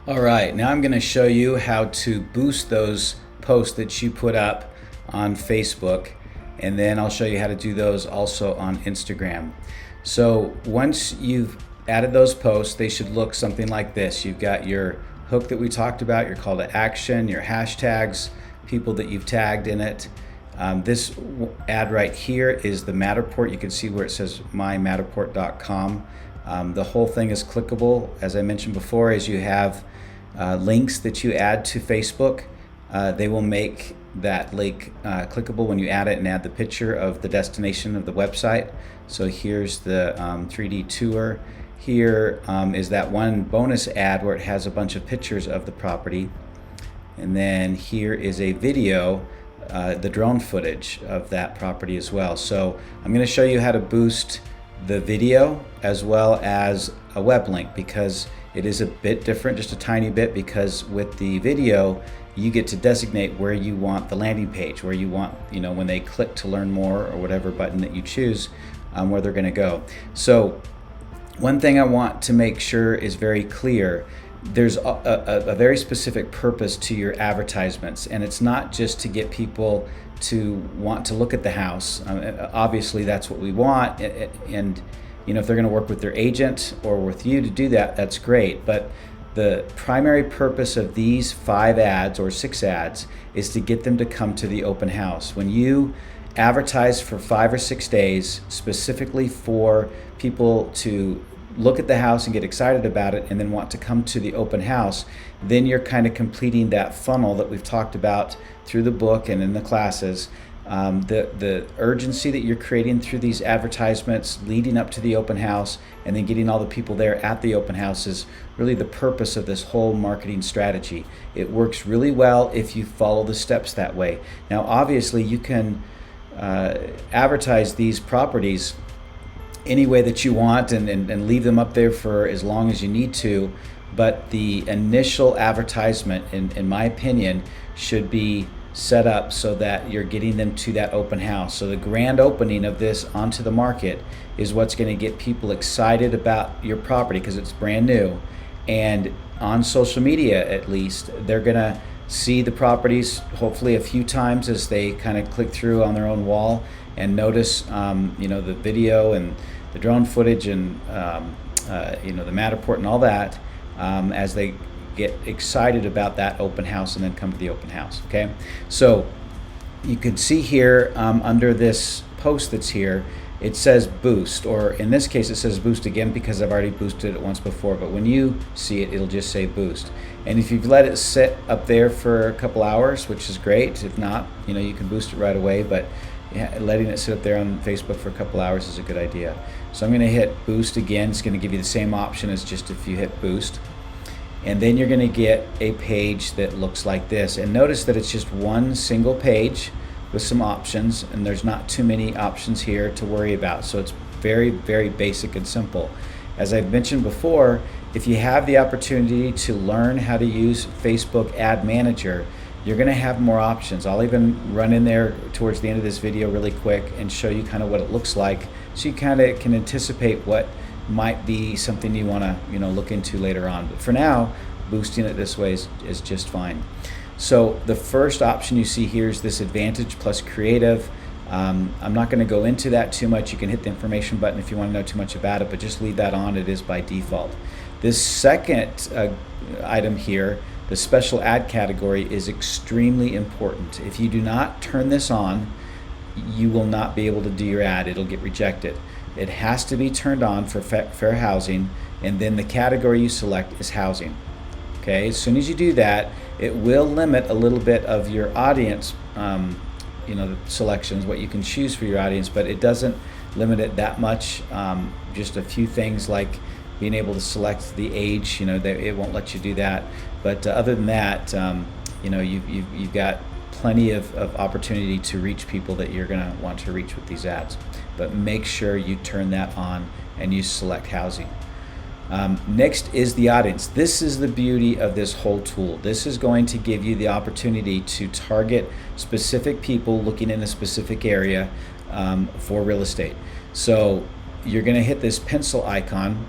All right, now I'm going to show you how to boost those posts that you put up on Facebook, and then I'll show you how to do those also on Instagram. So once you've added those posts, they should look something like this. You've got your hook that we talked about, your call to action, your hashtags, people that you've tagged in it. This ad right here is the Matterport. You can see where it says mymatterport.com. The whole thing is clickable. As I mentioned before, as you have links that you add to Facebook, they will make that link clickable when you add it and add the picture of the destination of the website. So here's the 3D tour. Here is that one bonus ad where it has a bunch of pictures of the property. And then here is a video, the drone footage of that property as well. So I'm going to show you how to boost the video as well as a web link, because it is a bit different, just a tiny bit, because with the video you get to designate where you want the landing page, where you want, when they click to learn more or whatever button that you choose, where they're going to go. So one thing I want to make sure is very clear: there's a very specific purpose to your advertisements, and it's not just to get people to want to look at the house. Obviously that's what we want, and if they're going to work with their agent or with you to do that, that's great. But the primary purpose of these 5 ads or 6 ads is to get them to come to the open house. When you advertise for 5 or 6 days specifically for people to look at the house and get excited about it and then want to come to the open house, then you're kind of completing that funnel that we've talked about through the book and in the classes. The urgency that you're creating through these advertisements leading up to the open house and then getting all the people there at the open house is really the purpose of this whole marketing strategy. It works really well if you follow the steps that way. Now obviously you can advertise these properties any way that you want and leave them up there for as long as you need to, but the initial advertisement, in my opinion, should be set up so that you're getting them to that open house. So the grand opening of this onto the market is what's going to get people excited about your property because it's brand new, and on social media at least they're going to see the properties hopefully a few times as they kind of click through on their own wall and notice the video and the drone footage and the Matterport and all that as they get excited about that open house and then come to the open house. Okay, so you can see here under this post that's here, it says boost, or in this case it says boost again because I've already boosted it once before, but when you see it, it'll just say boost. And if you've let it sit up there for a couple hours, which is great, if not, you can boost it right away, but letting it sit up there on Facebook for a couple hours is a good idea. So I'm going to hit boost again. It's going to give you the same option as just if you hit boost. And then you're going to get a page that looks like this. And notice that it's just one single page with some options, and there's not too many options here to worry about. So it's very, very basic and simple. As I've mentioned before, if you have the opportunity to learn how to use Facebook Ad Manager, you're going to have more options. I'll even run in there towards the end of this video really quick and show you kind of what it looks like, so you kind of can anticipate what might be something you want to look into later on. But for now, boosting it this way is just fine. So the first option you see here is this Advantage plus Creative. I'm not going to go into that too much. You can hit the information button if you want to know too much about it, but just leave that on. It is by default. This second item here, the special ad category, is extremely important. If you do not turn this on, you will not be able to do your ad. It'll get rejected. It has to be turned on for fair housing, and then the category you select is housing. Okay, as soon as you do that, it will limit a little bit of your audience selections, what you can choose for your audience, but it doesn't limit it that much. Just a few things like being able to select the age, it won't let you do that. But other than that, you've got plenty of opportunity to reach people that you're going to want to reach with these ads. But make sure you turn that on and you select housing. Next is the audience. This is the beauty of this whole tool. This is going to give you the opportunity to target specific people looking in a specific area for real estate. So you're going to hit this pencil icon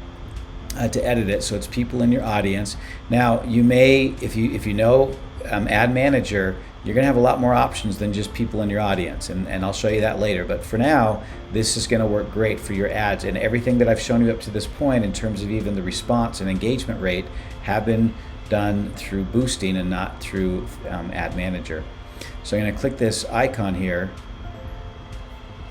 to edit it so it's people in your audience. Now you may, if you know Ad Manager, you're going to have a lot more options than just people in your audience, and I'll show you that later. But for now, this is going to work great for your ads, and everything that I've shown you up to this point in terms of even the response and engagement rate have been done through boosting and not through Ad Manager. So I'm going to click this icon here,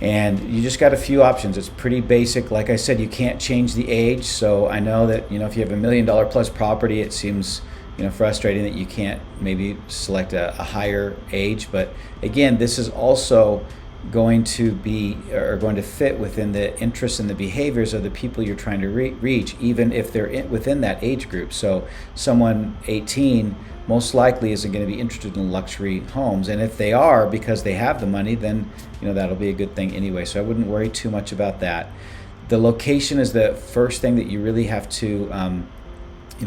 and you just got a few options. It's pretty basic. Like I said, you can't change the age, so I know that if you have $1 million plus property, it seems frustrating that you can't maybe select a higher age. But again, this is also going to be or going to fit within the interests and the behaviors of the people you're trying to reach, even if they're within that age group. So someone 18 most likely isn't going to be interested in luxury homes, and if they are because they have the money, then that'll be a good thing anyway. So I wouldn't worry too much about that. The location is the first thing that you really have to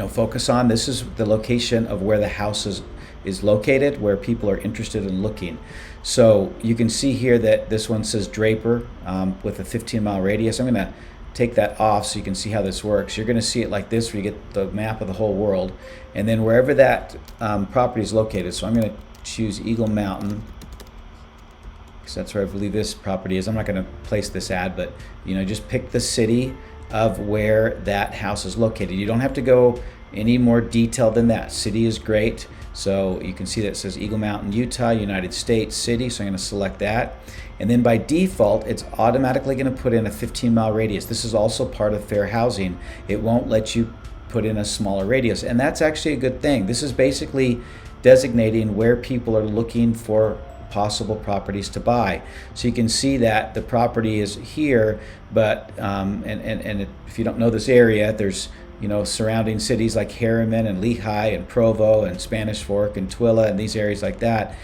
focus on. This is the location of where the house is located, where people are interested in looking. So you can see here that this one says Draper with a 15-mile radius. I'm going to take that off so you can see how this works. You're going to see it like this, where you get the map of the whole world, and then wherever that property is located. So I'm going to choose Eagle Mountain, because that's where I believe this property is. I'm not going to place this ad, but just pick the city of where that house is located. You don't have to go any more detailed than that. City is great. So you can see that it says Eagle Mountain, Utah, United States, city. So I'm going to select that. And then by default, it's automatically going to put in a 15-mile radius. This is also part of fair housing. It won't let you put in a smaller radius. And that's actually a good thing. This is basically designating where people are looking for possible properties to buy. So you can see that the property is here, but and if you don't know this area, there's surrounding cities like Harriman and Lehigh and Provo and Spanish Fork and Twilla and these areas like that.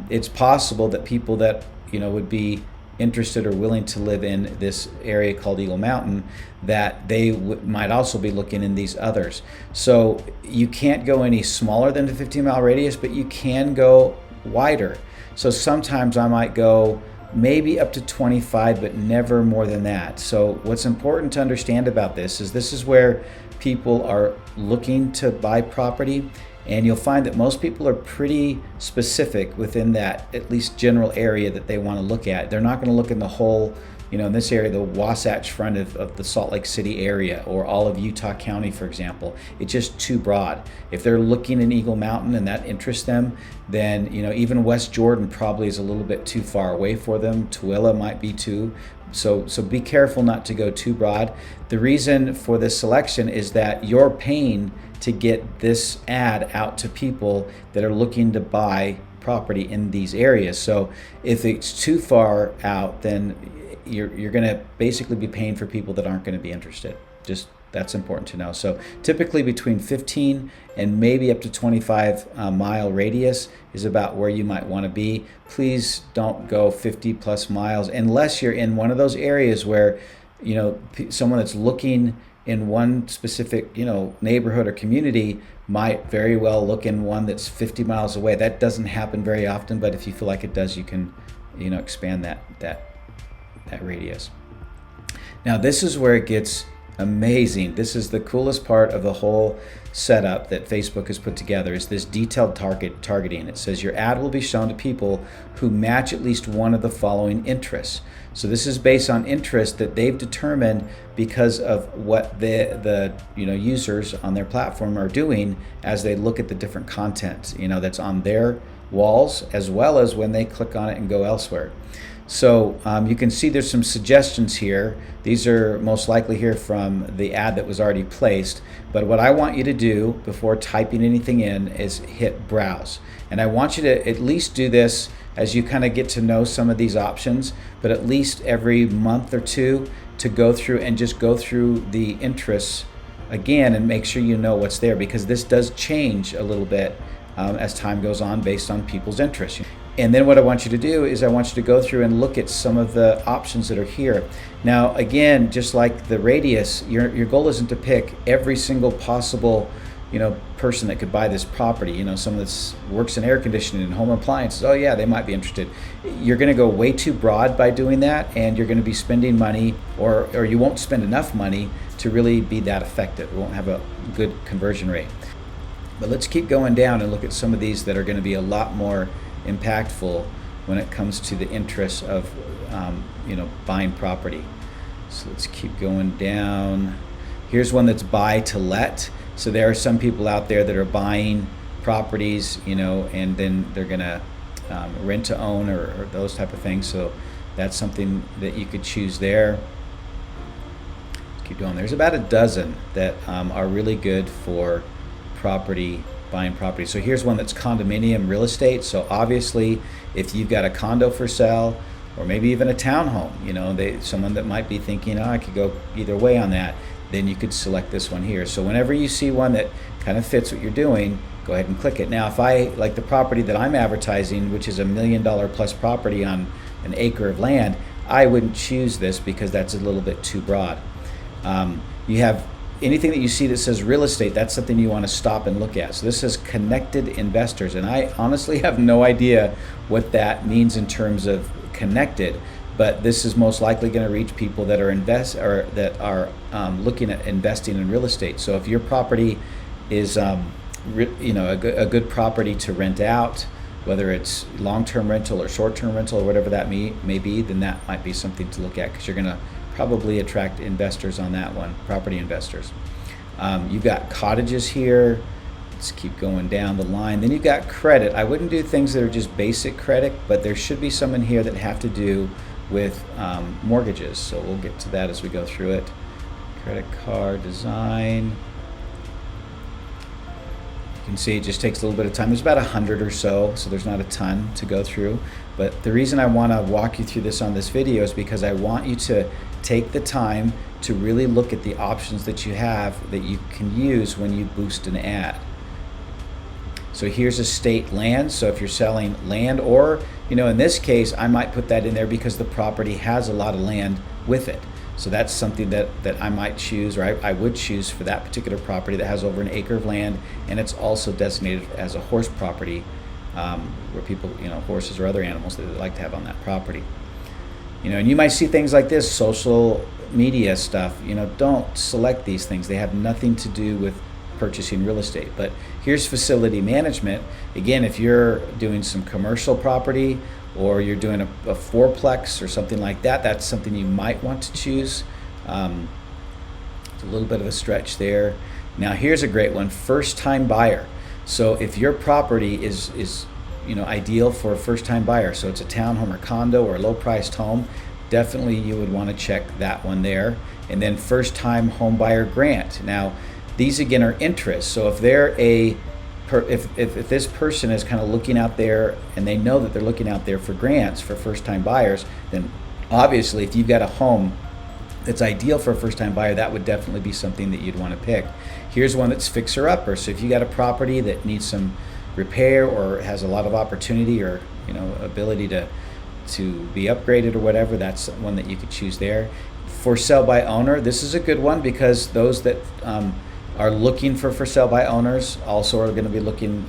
It's possible that people that would be interested or willing to live in this area called Eagle Mountain, that they might also be looking in these others. So you can't go any smaller than the 15-mile radius, but you can go wider. So sometimes I might go maybe up to 25, but never more than that. So what's important to understand about this is where people are looking to buy property, and you'll find that most people are pretty specific within that at least general area that they want to look at. They're not going to look in the whole, in this area, the Wasatch Front of the Salt Lake City area, or all of Utah County, for example. It's just too broad. If they're looking in Eagle Mountain and that interests them, then even West Jordan probably is a little bit too far away for them. Tooele might be too. So be careful not to go too broad. The reason for this selection is that you're paying to get this ad out to people that are looking to buy property in these areas. So if it's too far out, then you're going to basically be paying for people that aren't going to be interested. Just that's important to know. So typically between 15 and maybe up to 25 mile radius is about where you might want to be. Please don't go 50 plus miles unless you're in one of those areas where someone that's looking in one specific neighborhood or community might very well look in one that's 50 miles away. That doesn't happen very often, but if you feel like it does, you can expand that radius. Now this is where it gets amazing. This is the coolest part of the whole setup that Facebook has put together, is this detailed targeting. It says your ad will be shown to people who match at least one of the following interests. So this is based on interest that they've determined because of what the users on their platform are doing as they look at the different content that's on their walls, as well as when they click on it and go elsewhere. So you can see there's some suggestions here. These are most likely here from the ad that was already placed. But what I want you to do before typing anything in is hit browse. And I want you to at least do this as you kind of get to know some of these options, but at least every month or two to go through and just go through the interests again and make sure you know what's there, because this does change a little bit as time goes on based on people's interests. And then what I want you to do is I want you to go through and look at some of the options that are here. Now, again, just like the radius, your goal isn't to pick every single possible person that could buy this property, someone that works in air conditioning and home appliances, oh yeah, they might be interested. You're going to go way too broad by doing that, and you're going to be spending money, or you won't spend enough money to really be that effective. It won't have a good conversion rate. But let's keep going down and look at some of these that are going to be a lot more impactful when it comes to the interests of buying property. So let's keep going down. Here's one that's buy to let. So there are some people out there that are buying properties, and then they're gonna rent to own or those type of things. So that's something that you could choose there. Let's keep going. There's about a dozen that are really good for buying property. So here's one that's condominium real estate. So obviously, if you've got a condo for sale, or maybe even a townhome, someone that might be thinking, I could go either way on that, then you could select this one here. So whenever you see one that kind of fits what you're doing, go ahead and click it. Now, if I like the property that I'm advertising, which is $1 million plus property on an acre of land, I wouldn't choose this because that's a little bit too broad. You have anything that you see that says real estate, that's something you want to stop and look at. So this says connected investors, and I honestly have no idea what that means in terms of connected, but this is most likely going to reach people that are looking at investing in real estate. So if your property is a good property to rent out, whether it's long-term rental or short-term rental or whatever that may be, then that might be something to look at, because you're going to probably attract investors on that one, property investors. You've got cottages here. Let's keep going down the line. Then you've got credit. I wouldn't do things that are just basic credit, but there should be some in here that have to do with mortgages. So we'll get to that as we go through it. Credit card design. You can see it just takes a little bit of time. There's about 100 or so there's not a ton to go through. But the reason I want to walk you through this on this video is because I want you to take the time to really look at the options that you have that you can use when you boost an ad. So here's estate land. So if you're selling land, or in this case, I might put that in there because the property has a lot of land with it. So that's something that I might choose, or I would choose for that particular property that has over an acre of land, and it's also designated as a horse property, where people, horses or other animals that they like to have on that property. And you might see things like this, social media stuff. Don't select these things. They have nothing to do with purchasing real estate. But here's facility management. Again, if you're doing some commercial property, or you're doing a fourplex or something like that, that's something you might want to choose. It's a little bit of a stretch there. Now here's a great one, first-time buyer. So if your property is ideal for a first-time buyer, so it's a townhome or condo or a low-priced home, definitely you would want to check that one there. And then first-time home buyer grant. Now these again are interests. So if they're if this person is kind of looking out there, and they know that they're looking out there for grants for first-time buyers, then obviously if you've got a home that's ideal for a first-time buyer, that would definitely be something that you'd want to pick. Here's one that's fixer-upper. So if you got a property that needs some repair or has a lot of opportunity or ability to be upgraded or whatever, that's one that you could choose there. For sale by owner, this is a good one, because those that are looking for sale by owners also are going to be looking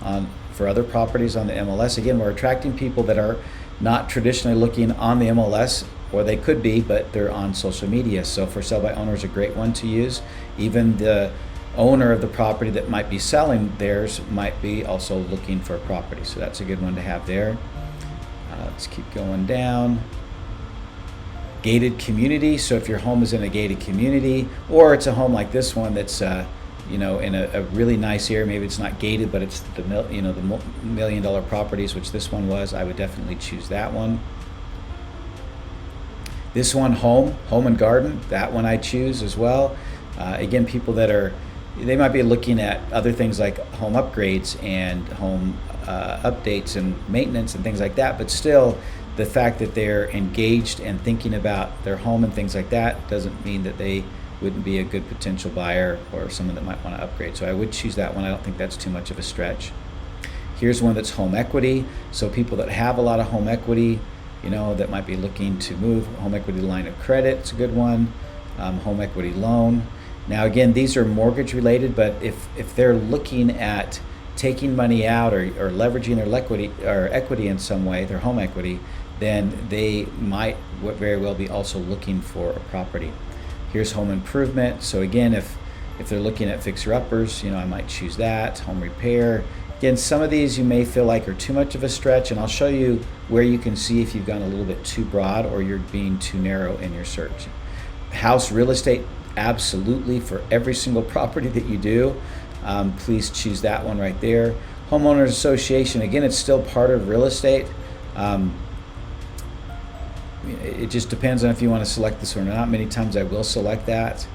for other properties on the MLS. Again, we're attracting people that are not traditionally looking on the MLS, or they could be, but they're on social media. So for sale by owner is a great one to use. Even the owner of the property that might be selling theirs might be also looking for a property. So that's a good one to have there. Let's keep going down. Gated community. So if your home is in a gated community, or it's a home like this one that's in a really nice area, maybe it's not gated, but it's the $1 million properties, which this one was, I would definitely choose that one. This one, home and garden, that one I choose as well. Again, people that they might be looking at other things like home upgrades and home updates and maintenance and things like that, but still the fact that they're engaged and thinking about their home and things like that doesn't mean that they wouldn't be a good potential buyer or someone that might want to upgrade. So I would choose that one. I don't think that's too much of a stretch. Here's one that's home equity. So people that have a lot of home equity, that might be looking to move. Home equity line of credit, it's a good one. Home equity loan. Now again, these are mortgage related, but if they're looking at taking money out or leveraging their equity in some way, their home equity, then they might very well be also looking for a property. Here's home improvement. So again, if they're looking at fixer-uppers, I might choose that. Home repair. Again, some of these you may feel like are too much of a stretch, and I'll show you where you can see if you've gone a little bit too broad or you're being too narrow in your search. House real estate, absolutely, for every single property that you do. Please choose that one right there. Homeowners association, again, it's still part of real estate. It just depends on if you want to select this one or not. Many times I will select that.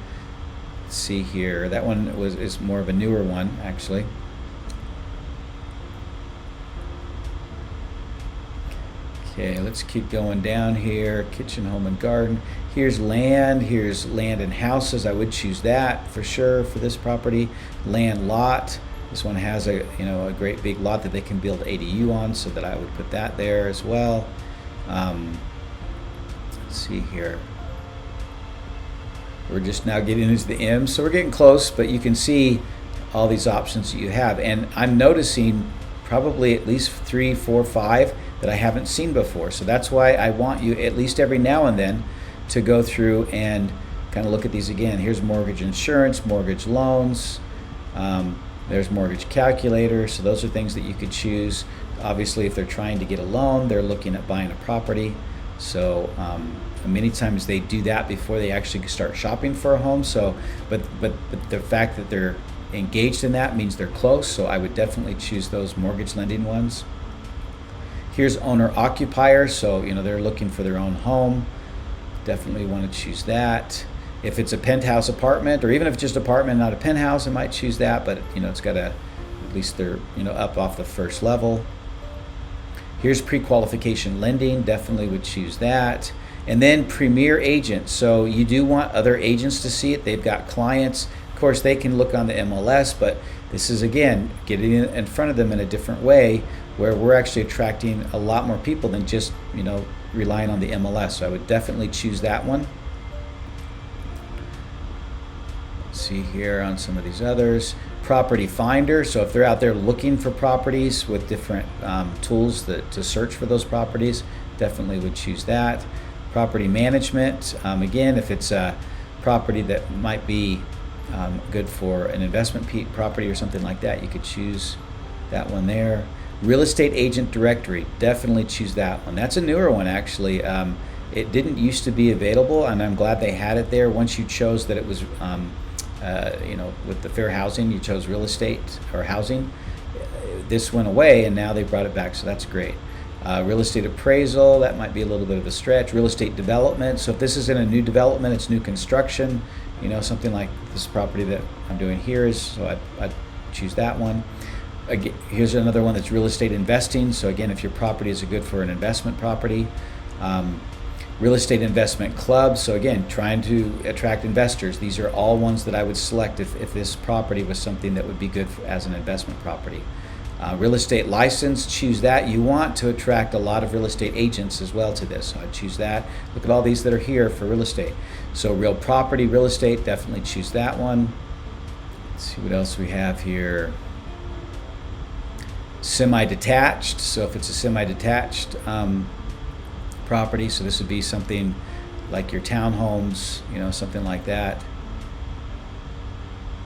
Let's see here. That one is more of a newer one, actually. Okay, let's keep going down here. Kitchen, home, and garden. Here's land and houses. I would choose that for sure for this property. Land lot. This one has a great big lot that they can build ADU on, so that I would put that there as well. Let's see here. We're just now getting into the M, so we're getting close, but you can see all these options that you have. And I'm noticing probably at least 3, 4, 5 that I haven't seen before. So that's why I want you at least every now and then to go through and kind of look at these again. Here's mortgage insurance, mortgage loans. There's mortgage calculator. So those are things that you could choose. Obviously, if they're trying to get a loan, they're looking at buying a property. So many times they do that before they actually start shopping for a home. So, but the fact that they're engaged in that means they're close. So I would definitely choose those mortgage lending ones. Here's owner occupier. So they're looking for their own home. Definitely want to choose that. If it's a penthouse apartment, or even if it's just apartment, not a penthouse, I might choose that. But it's got to, at least they're up off the first level. Here's pre-qualification lending. Definitely would choose that. And then premier agent. So you do want other agents to see it. They've got clients. Of course, they can look on the MLS, but this is, again, getting in front of them in a different way, where we're actually attracting a lot more people than just relying on the MLS. So I would definitely choose that one. Let's see here on some of these others. Property finder. So if they're out there looking for properties with different tools to search for those properties, definitely would choose that. Property management. Again, if it's a property that might be good for an investment property or something like that, you could choose that one there. Real estate agent directory. Definitely choose that one. That's a newer one, actually. It didn't used to be available, and I'm glad they had it there. Once you chose that it was with the fair housing, you chose real estate or housing. This went away, and now they brought it back, so that's great. Real estate appraisal, that might be a little bit of a stretch. Real estate development. So if this is in a new development, it's new construction, something like this property that I'm doing here is, so I'd choose that one. Again, here's another one that's real estate investing. So again, if your property is good for an investment property. Real estate investment club. So again, trying to attract investors. These are all ones that I would select if this property was something that would be good as an investment property. Real estate license, choose that. You want to attract a lot of real estate agents as well to this, so I'd choose that. Look at all these that are here for real estate. So real property, real estate, definitely choose that one. Let's see what else we have here. Semi-detached. So if it's a semi-detached property, so this would be something like your townhomes, something like that.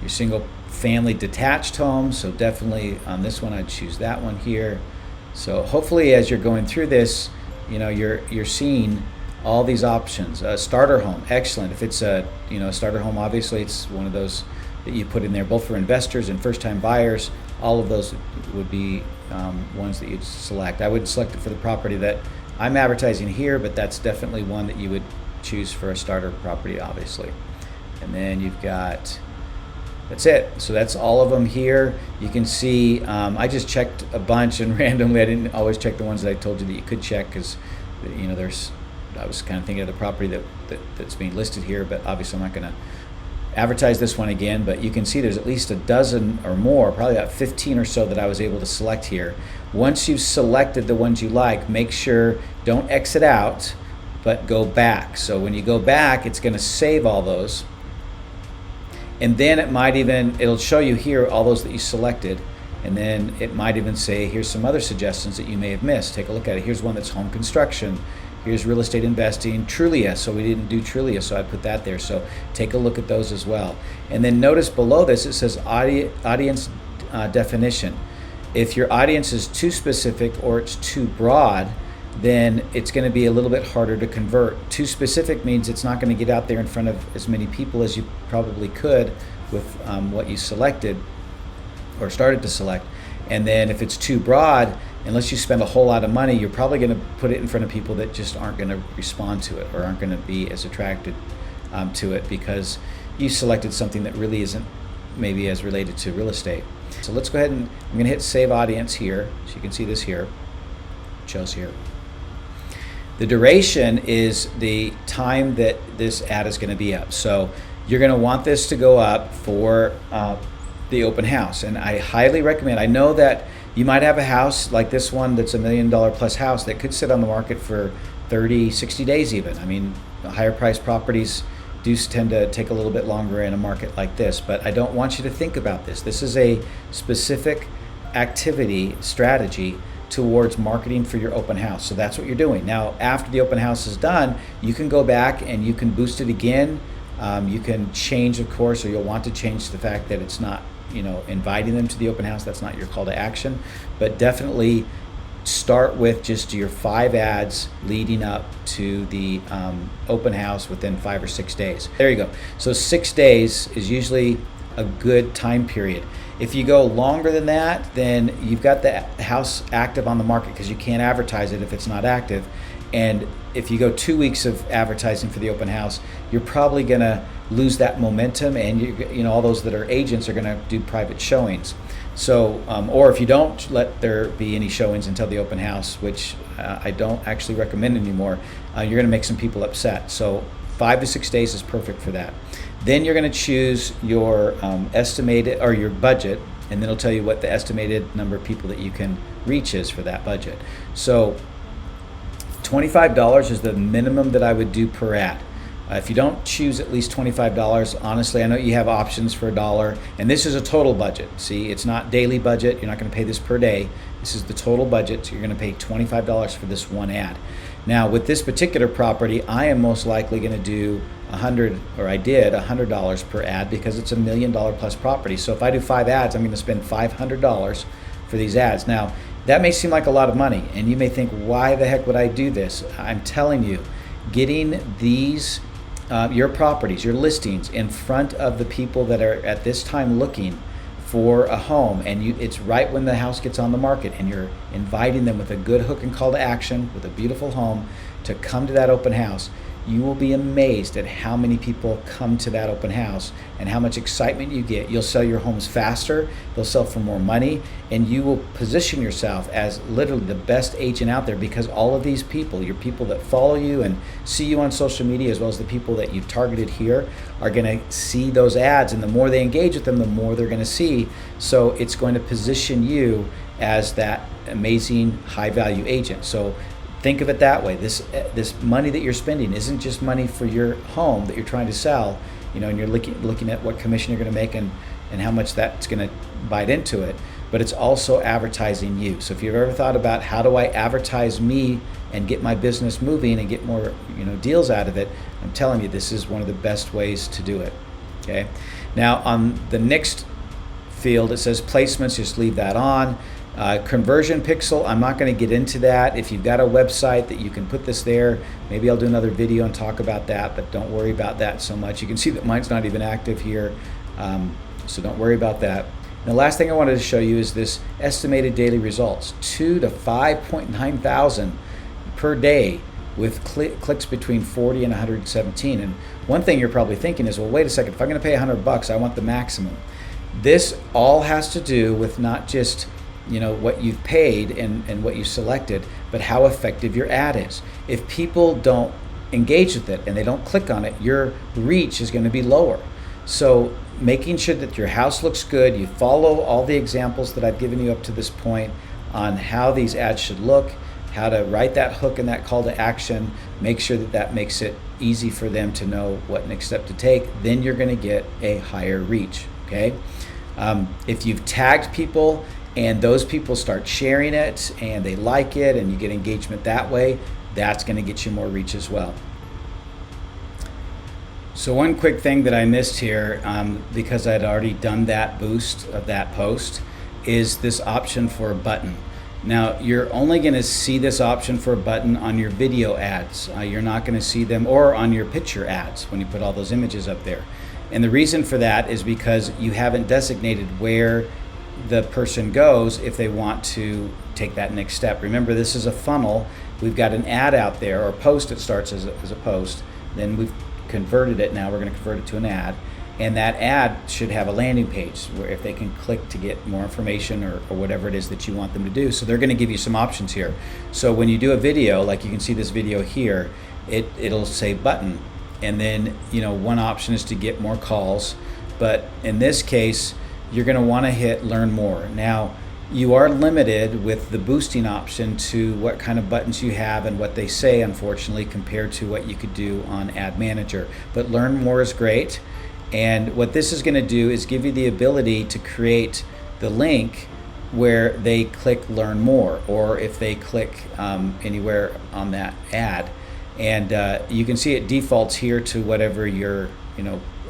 Your single family detached home, so definitely on this one I'd choose that one here. So hopefully as you're going through this, you're seeing all these options. Starter home, excellent. If it's a starter home, obviously it's one of those that you put in there both for investors and first-time buyers. All of those would be ones that you'd select. I would select it for the property that I'm advertising here, but that's definitely one that you would choose for a starter property, obviously. And then you've got, that's it. So that's all of them here. You can see I just checked a bunch, and randomly I didn't always check the ones that I told you that you could check, because I was kind of thinking of the property that's being listed here, but obviously I'm not going to advertise this one again. But you can see there's at least a dozen or more, probably about 15 or so that I was able to select here. Once you've selected the ones you like, make sure don't exit out, but go back. So when you go back, it's going to save all those. And then it'll show you here all those that you selected. And then it might even say, here's some other suggestions that you may have missed. Take a look at it. Here's one that's home construction. Here's real estate investing, Trulia. So we didn't do Trulia, so I put that there. So take a look at those as well. And then notice below this, it says audience definition. If your audience is too specific or it's too broad, then it's going to be a little bit harder to convert. Too specific means it's not going to get out there in front of as many people as you probably could with what you selected or started to select. And then if it's too broad, unless you spend a whole lot of money, you're probably going to put it in front of people that just aren't going to respond to it or aren't going to be as attracted to it because you selected something that really isn't maybe as related to real estate. So let's go ahead and I'm going to hit Save Audience here. So you can see this here. It shows here. The duration is the time that this ad is going to be up. So you're going to want this to go up for the open house. And I highly recommend, I know that you might have a house like this one that's $1 million plus house that could sit on the market for 30, 60 days even. I mean, higher priced properties do tend to take a little bit longer in a market like this, but I don't want you to think about this. This is a specific activity strategy towards marketing for your open house. So that's what you're doing. Now, after the open house is done, you can go back and you can boost it again. You can change, of course, or you'll want to change the fact that it's not, inviting them to the open house. That's not your call to action, but definitely start with just your 5 ads leading up to the open house within 5 or 6 days. There you go. So 6 days is usually a good time period. If you go longer than that, then you've got the house active on the market because you can't advertise it if it's not active. And if you go 2 weeks of advertising for the open house, you're probably going to lose that momentum, and all those that are agents are going to do private showings. So, or if you don't let there be any showings until the open house, which I don't actually recommend anymore, you're going to make some people upset. So 5 to 6 days is perfect for that. Then you're going to choose your estimated or your budget, and then it'll tell you what the estimated number of people that you can reach is for that budget. So $25 is the minimum that I would do per ad. If you don't choose at least $25, honestly, I know you have options for $1, and this is a total budget. See, it's not daily budget. You're not going to pay this per day. This is the total budget, so you're going to pay $25 for this one ad. Now, with this particular property, I am most likely going to do $100 per ad because it's $1 million plus property. So if I do 5 ads, I'm going to spend $500 for these ads. Now, that may seem like a lot of money, and you may think, why the heck would I do this? I'm telling you, getting these your properties, your listings in front of the people that are at this time looking for a home, and it's right when the house gets on the market, and you're inviting them with a good hook and call to action with a beautiful home to come to that open house. You will be amazed at how many people come to that open house and how much excitement you get. You'll sell your homes faster, they'll sell for more money, and you will position yourself as literally the best agent out there because all of these people, your people that follow you and see you on social media, as well as the people that you've targeted here, are going to see those ads, and the more they engage with them, the more they're going to see. So it's going to position you as that amazing high value agent. So think of it that way. This money that you're spending isn't just money for your home that you're trying to sell, and you're looking at what commission you're going to make and how much that's going to bite into it, but it's also advertising you. So if you've ever thought about how do I advertise me and get my business moving and get more deals out of it, I'm telling you, this is one of the best ways to do it. Okay. Now on the next field, it says placements, just leave that on. Conversion pixel, I'm not going to get into that. If you've got a website that you can put this there, maybe I'll do another video and talk about that, but don't worry about that so much. You can see that mine's not even active here, so don't worry about that. And the last thing I wanted to show you is this estimated daily results, 2 to 5.9 thousand per day with clicks between 40 and 117. And one thing you're probably thinking is, well, wait a second, if I'm going to pay $100, I want the maximum. This all has to do with not just what you've paid and what you selected, but how effective your ad is. If people don't engage with it and they don't click on it, your reach is going to be lower. So making sure that your house looks good, you follow all the examples that I've given you up to this point on how these ads should look, how to write that hook and that call to action, make sure that that makes it easy for them to know what next step to take, then you're going to get a higher reach. Okay. If you've tagged people and those people start sharing it and they like it and you get engagement that way, that's going to get you more reach as well. So one quick thing that I missed here, because I'd already done that boost of that post, is this option for a button. Now, you're only going to see this option for a button on your video ads. You're not going to see them, or on your picture ads when you put all those images up there. And the reason for that is because you haven't designated where the person goes if they want to take that next step. Remember, this is a funnel. We've got an ad out there, or a post that starts as a post. Then we've converted it. Now we're going to convert it to an ad. And that ad should have a landing page where if they can click to get more information or whatever it is that you want them to do. So they're going to give you some options here. So when you do a video, like you can see this video here, it'll say button. And then, one option is to get more calls. But in this case, you're going to want to hit learn more. Now, you are limited with the boosting option to what kind of buttons you have and what they say, unfortunately, compared to what you could do on Ad Manager. But learn more is great. And what this is going to do is give you the ability to create the link where they click learn more, or if they click anywhere on that ad. And you can see it defaults here to whatever you're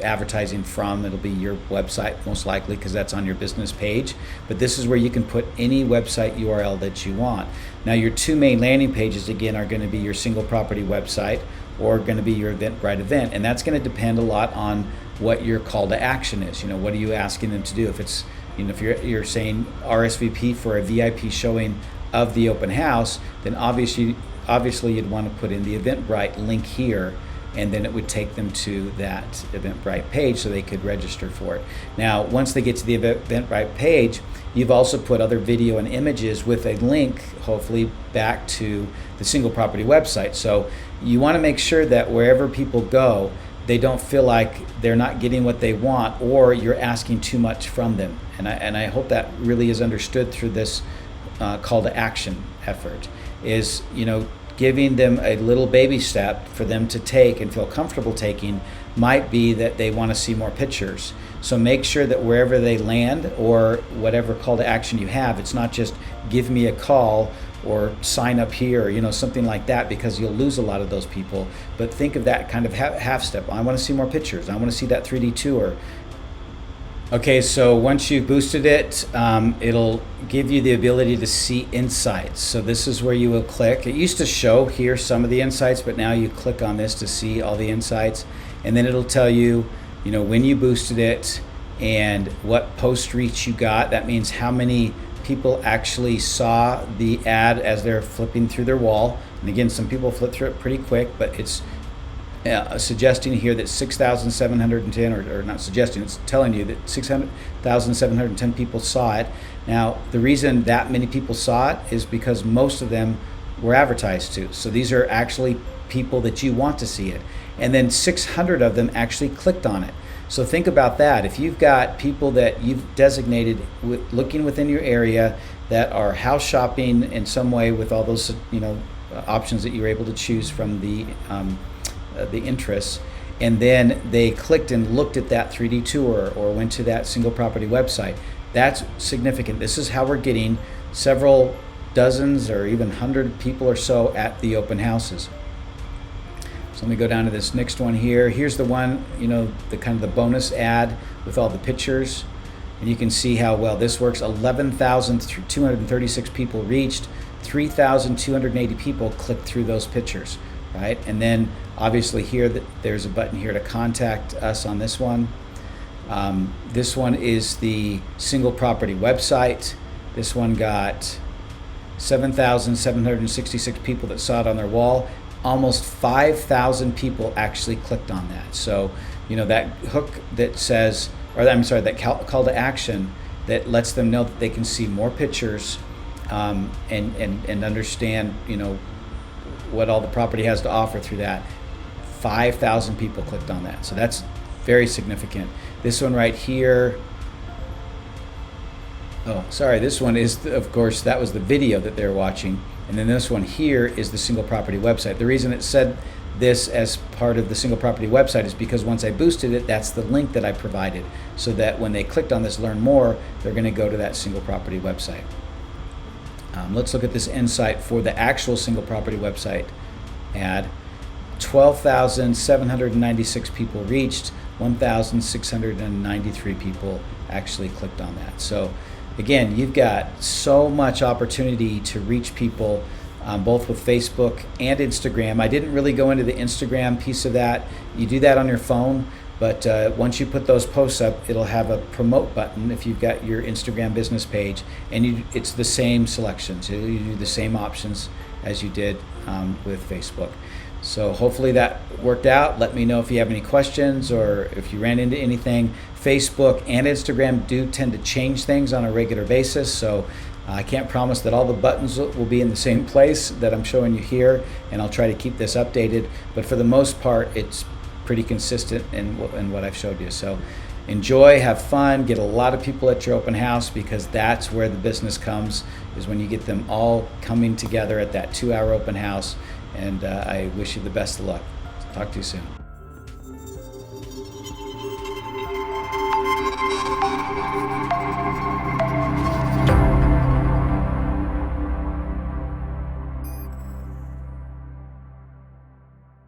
advertising from. It'll be your website most likely, because that's on your business page. But this is where you can put any website URL that you want. Now, your two main landing pages again are going to be your single property website, or going to be your Eventbrite event, and that's going to depend a lot on what your call to action is. What are you asking them to do? If it's if you're saying RSVP for a VIP showing of the open house, then obviously you'd want to put in the Eventbrite link here, and then it would take them to that Eventbrite page so they could register for it. Now, once they get to the Eventbrite page, you've also put other video and images with a link, hopefully, back to the single property website. So you want to make sure that wherever people go, they don't feel like they're not getting what they want, or you're asking too much from them. And I hope that really is understood through this call to action effort, is giving them a little baby step for them to take and feel comfortable taking. Might be that they want to see more pictures. So make sure that wherever they land, or whatever call to action you have, it's not just give me a call or sign up here, something like that, because you'll lose a lot of those people. But think of that kind of half step. I want to see more pictures. I want to see that 3D tour. Okay, so once you've boosted it, it'll give you the ability to see insights. So this is where you will click. It used to show here some of the insights, but now you click on this to see all the insights. And then it'll tell you, when you boosted it and what post reach you got. That means how many people actually saw the ad as they're flipping through their wall. And again, some people flip through it pretty quick, but it's suggesting here that 6,710, or not suggesting, it's telling you that 6,710 people saw it. Now, the reason that many people saw it is because most of them were advertised to. So these are actually people that you want to see it. And then 600 of them actually clicked on it. So think about that. If you've got people that you've designated looking within your area that are house shopping in some way with all those options that you're able to choose from the interests, and then they clicked and looked at that 3D tour or went to that single property website, that's significant. This is how we're getting several dozens or even 100 people or so at the open houses. So let me go down to this next one here. Here's the one, the kind of the bonus ad with all the pictures. And you can see how well this works. 11,236 people reached, 3,280 people clicked through those pictures, right? And then obviously here, there's a button here to contact us on this one. This one is the single property website. This one got 7,766 people that saw it on their wall. Almost 5,000 people actually clicked on that. So, that hook that says, that call to action that lets them know that they can see more pictures and understand, what all the property has to offer through that. 5,000 people clicked on that. So that's very significant. This one right here. Oh, sorry. This one is, of course, that was the video that they're watching. And then this one here is the single property website. The reason it said this as part of the single property website is because once I boosted it, that's the link that I provided, so that when they clicked on this learn more, they're going to go to that single property website. Let's look at this insight for the actual single property website ad. 12,796 people reached, 1,693 people actually clicked on that. So again, you've got so much opportunity to reach people, both with Facebook and Instagram. I didn't really go into the Instagram piece of that. You do that on your phone, but once you put those posts up, it'll have a promote button if you've got your Instagram business page, and it's the same selections. You do the same options as you did with Facebook. So hopefully that worked out. Let me know if you have any questions or if you ran into anything. Facebook and Instagram do tend to change things on a regular basis, so I can't promise that all the buttons will be in the same place that I'm showing you here, and I'll try to keep this updated, but for the most part it's pretty consistent in what I've showed you. So enjoy, have fun, get a lot of people at your open house, because that's where the business comes, is when you get them all coming together at that 2-hour open house. And I wish you the best of luck. Talk to you soon.